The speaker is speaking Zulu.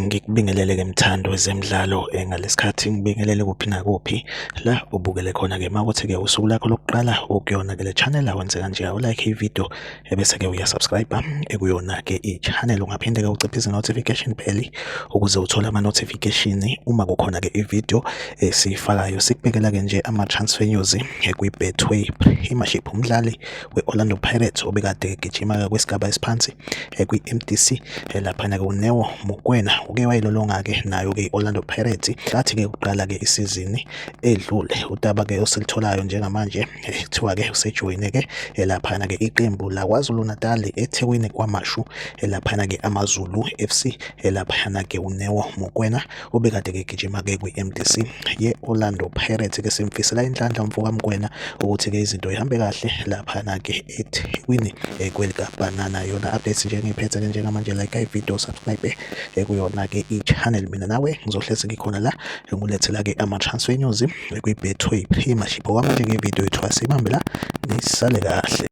Ngikubingelele-ke mthando wezemidlalo ngalesikhathi ngibingelele kuphi nakuphi la ubukele khona-ke mawukuthi-ke usuku lakho lokuqala ukuyona-ke le channel awenze kanje u-like ividiyo ebese-ke uyasubscribe ekuyona-ke i-channel ungaphinde-ke uciphe i-notification bell ukuze uthole ama-notification uma kukhona-ke ividiyo esiyifakayo. Sikubekela-ke nje ama-transfer news kwi-Betway Premiership. Umdlali we-Orlando Pirates obekade egijima-ke kwisigaba esiphansi kwi-MDC laphana-ke uNeo Mokoena uke wayilolonga-ke nayo-ke i-Orlando Pirates ngathi-ke kuqala-ke isizini edlule. Udaba-ke osilitholayo njengamanje kuthiwa-ke usejoyine-ke laphana-ke iqembu laKwaZulu Natal eThekwini KwaMashu laphana-ke AmaZulu FC laphana-ke uNeo Mokoena obekade-ke egijima-ke kwi-MDC ye-Orlando Pirates-ke simfisela inhlanhla umfoka Mokoena ukuthi-ke izinto ihambe kahle laphana-ke eThekwini kwelikaBanana. Yona updates nje engiyiphethe njengamanje, like ividiyo, subscribe kuyona-ke i-channel. Mina nawe ngizohlezi ngikhona la ngulethela-ke ama-transfer news kwi-Betway Premiership. Okwamanje-ke ividiyo yethu asibambe la, nisale kahle.